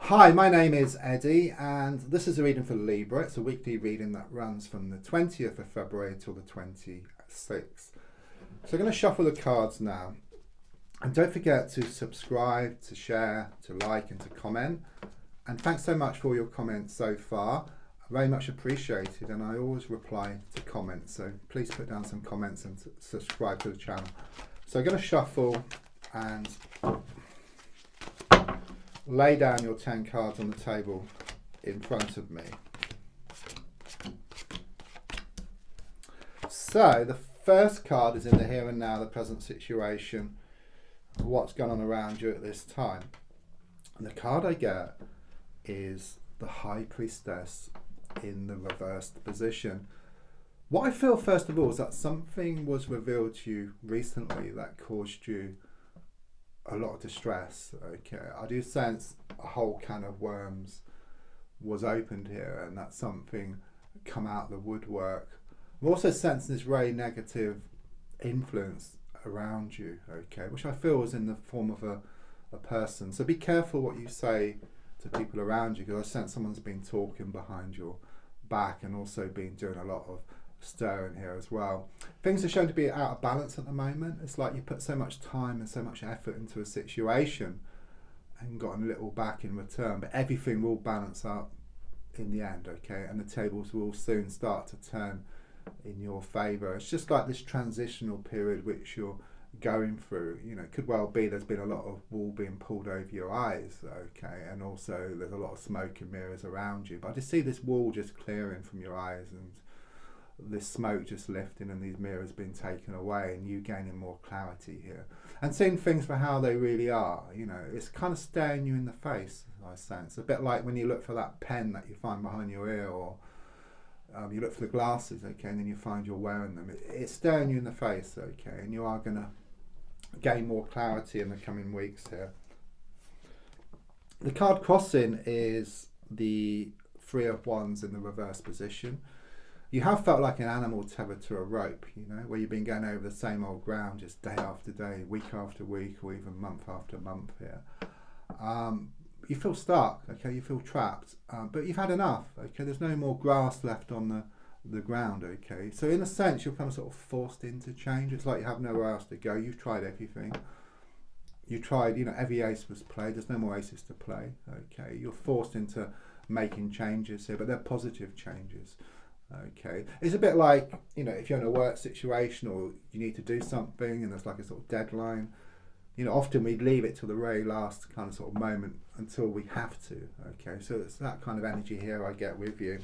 Hi, my name is Eddie, and this is a reading for Libra. It's a weekly reading that runs from the 20th of February till the 26th. So I'm going to shuffle the cards now. And don't forget to subscribe, to share, to like, and to comment. And thanks so much for all your comments so far. Very much appreciated, and I always reply to comments. So please put down some comments and subscribe to the channel. So I'm going to shuffle and lay down your 10 cards on the table in front of me. So the first card is in the here and now, the present situation, what's going on around you at this time. And the card I get is the High Priestess in the reversed position. What I feel first of all is that something was revealed to you recently that caused you a lot of distress. Okay, I do sense a whole can of worms was opened here, and that something come out the woodwork. I'm also sensing this very negative influence around you, okay, which I feel is in the form of a person. So be careful what you say to people around you, because I sense someone's been talking behind your back and also been doing a lot of stirring here as well. Things are shown to be out of balance at the moment. It's like you put so much time and so much effort into a situation and gotten a little back in return, but everything will balance out in the end, okay, and the tables will soon start to turn in your favor. It's just like this transitional period which you're going through. You know, it could well be there's been a lot of wool being pulled over your eyes, okay, and also there's a lot of smoke and mirrors around you, but I just see this wool just clearing from your eyes, and this smoke just lifting, and these mirrors being taken away, and you gaining more clarity here and seeing things for how they really are. You know, it's kind of staring you in the face, I sense. A bit like when you look for that pen that you find behind your ear, or you look for the glasses, okay, and then you find you're wearing them. It's staring you in the face, okay, and you are going to gain more clarity in the coming weeks here. The card crossing is the Three of Wands in the reverse position. You have felt like an animal tethered to a rope, you know, where you've been going over the same old ground just day after day, week after week, or even month after month here. You feel stuck, okay, you feel trapped, but you've had enough, okay, there's no more grass left on the ground, okay. So in a sense, you're kind of sort of forced into change. It's like you have nowhere else to go. You've tried everything. You tried, you know, every ace was played. There's no more aces to play, okay. You're forced into making changes here, but they're positive changes. Okay, it's a bit like, you know, if you're in a work situation or you need to do something and there's like a sort of deadline, you know, often we leave it till the very last kind of sort of moment until we have to, okay, so it's that kind of energy here I get with you.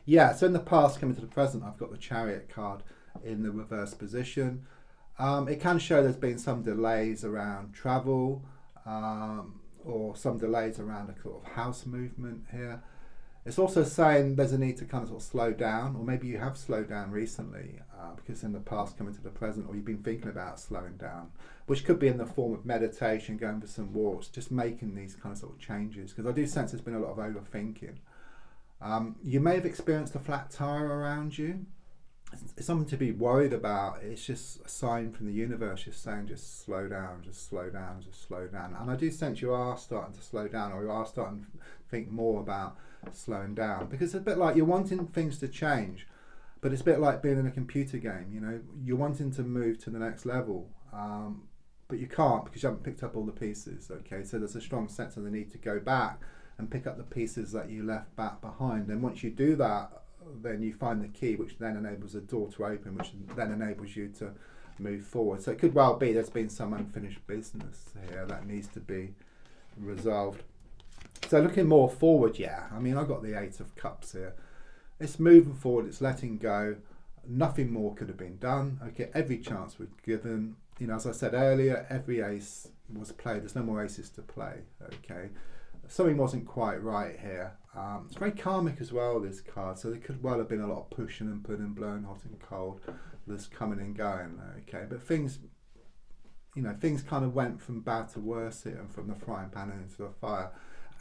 Yeah, so in the past coming to the present, I've got the Chariot card in the reverse position. It can show there's been some delays around travel, or some delays around a sort of house movement here. It's also saying there's a need to kind of sort of slow down, or maybe you have slowed down recently, because in the past coming to the present, or you've been thinking about slowing down, which could be in the form of meditation, going for some walks, just making these kind of sort of changes, because I do sense there's been a lot of overthinking. You may have experienced a flat tire around you. It's something to be worried about. It's just a sign from the universe just saying just slow down, just slow down, just slow down. And I do sense you are starting to slow down, or you are starting to think more about slowing down, because it's a bit like you're wanting things to change, but it's a bit like being in a computer game. You know, you're wanting to move to the next level, but you can't because you haven't picked up all the pieces, okay. So there's a strong sense of the need to go back and pick up the pieces that you left back behind, and once you do that, then you find the key, which then enables the door to open, which then enables you to move forward. So it could well be there's been some unfinished business here that needs to be resolved. So looking more forward, yeah, I mean, I've got the Eight of Cups here. It's moving forward, it's letting go. Nothing more could have been done, okay, every chance was given. You know, as I said earlier, every ace was played. There's no more aces to play, okay. Something wasn't quite right here. It's very karmic as well, this card, so there could well have been a lot of pushing and pulling, blowing hot and cold, this coming and going, okay. But things, you know, things kind of went from bad to worse here, and from the frying pan into the fire.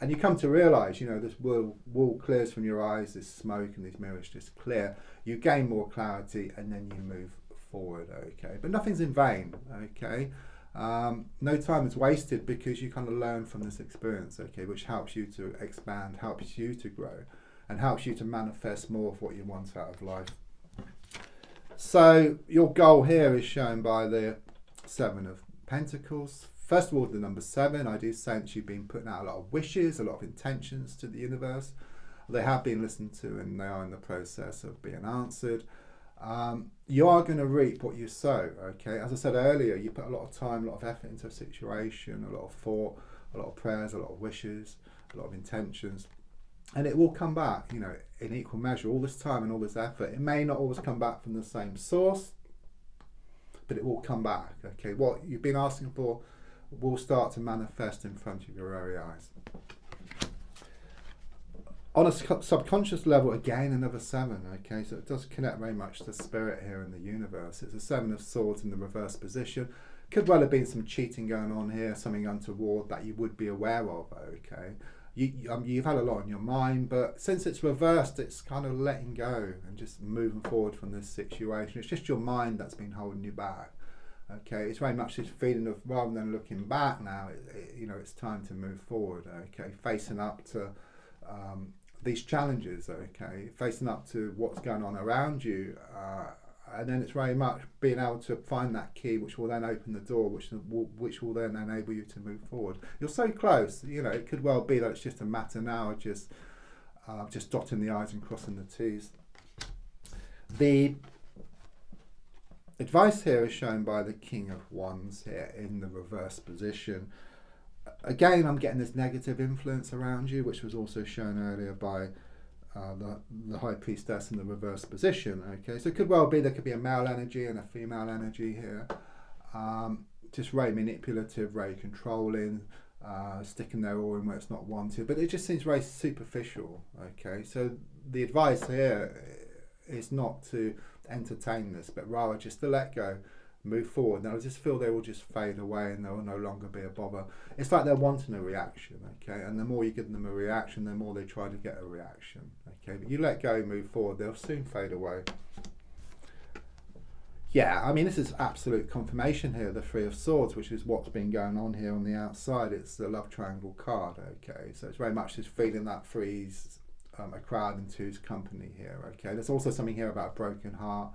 And you come to realise, you know, this wool clears from your eyes, this smoke and these mirrors just clear. You gain more clarity and then you move forward, okay. But nothing's in vain, okay. No time is wasted because you kind of learn from this experience, okay, which helps you to expand, helps you to grow, and helps you to manifest more of what you want out of life. So your goal here is shown by the Seven of Pentacles. First of all, the number 7, I do sense you've been putting out a lot of wishes, a lot of intentions to the universe. They have been listened to and they are in the process of being answered. You are going to reap what you sow, okay? As I said earlier, you put a lot of time, a lot of effort into a situation, a lot of thought, a lot of prayers, a lot of wishes, a lot of intentions. And it will come back, you know, in equal measure. All this time and all this effort, it may not always come back from the same source, but it will come back, okay? What you've been asking for will start to manifest in front of your very eyes. On a subconscious level, again, another 7, okay? So it does connect very much to spirit here in the universe. It's a 7 of Swords in the reverse position. Could well have been some cheating going on here, something untoward that you would be aware of, okay? You've had a lot on your mind, but since it's reversed, it's kind of letting go and just moving forward from this situation. It's just your mind that's been holding you back. Okay, it's very much this feeling of rather than looking back now, you know, it's time to move forward. Okay, facing up to these challenges. Okay, facing up to what's going on around you, and then it's very much being able to find that key, which will then open the door, which will then enable you to move forward. You're so close. You know, it could well be that it's just a matter now of just dotting the I's and crossing the T's. The advice here is shown by the King of Wands here in the reverse position. Again, I'm getting this negative influence around you, which was also shown earlier by the High Priestess in the reverse position. Okay, so it could well be there could be a male energy and a female energy here. Just very manipulative, very controlling, sticking their oar in where it's not wanted. But it just seems very superficial. Okay, so the advice here is not to entertain this, but rather just to let go, move forward. Now I just feel they will just fade away and they will no longer be a bother. It's like they're wanting a reaction, okay? And the more you give them a reaction, the more they try to get a reaction, okay? But you let go, move forward, they'll soon fade away. Yeah, I mean, this is absolute confirmation here, the Three of Swords, which is what's been going on here on the outside. It's the love triangle card, okay? So it's very much just feeling that three's a crowd and two's company here, okay? There's also something here about a broken heart,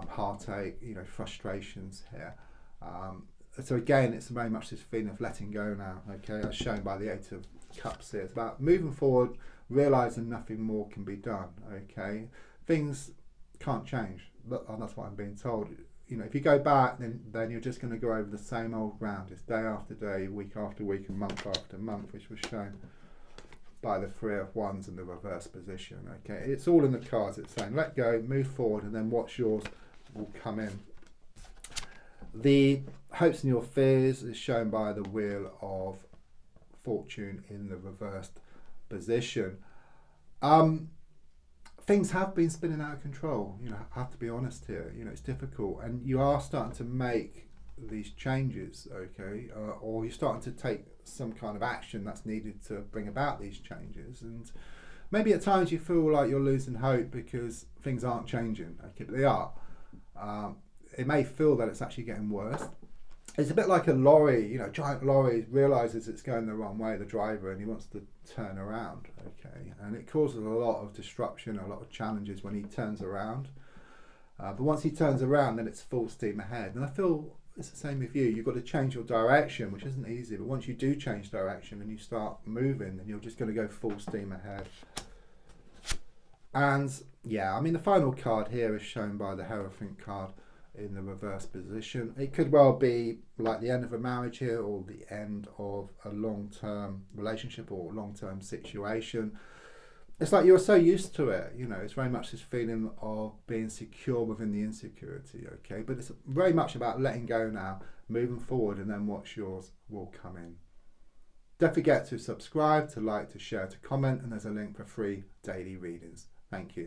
heartache, you know, frustrations here. So again, it's very much this feeling of letting go now, okay, as shown by the Eight of Cups here. It's about moving forward, realising nothing more can be done, okay? Things can't change, and that's what I'm being told. You know, if you go back, then you're just going to go over the same old ground. It's day after day, week after week, and month after month, which was shown by the Three of Wands in the reverse position. Okay, it's all in the cards. It's saying let go, move forward, and then what's yours will come in. The hopes and your fears is shown by the Wheel of Fortune in the reversed position. Things have been spinning out of control. You know, I have to be honest here. You know, it's difficult, and you are starting to make these changes, okay, or you're starting to take some kind of action that's needed to bring about these changes, and maybe at times you feel like you're losing hope because things aren't changing, okay, but they are. It may feel that it's actually getting worse. It's a bit like a lorry, you know, giant lorry realises it's going the wrong way, the driver, and he wants to turn around, okay, and it causes a lot of disruption, a lot of challenges when he turns around, but once he turns around, then it's full steam ahead. And I feel it's the same with you. You've got to change your direction, which isn't easy, but once you do change direction and you start moving, then you're just going to go full steam ahead. And yeah, I mean, the final card here is shown by the Hierophant card in the reverse position. It could well be like the end of a marriage here, or the end of a long-term relationship or long-term situation. It's like you're so used to it, you know, it's very much this feeling of being secure within the insecurity, okay? But it's very much about letting go now, moving forward, and then what's yours will come in. Don't forget to subscribe, to like, to share, to comment, and there's a link for free daily readings. Thank you.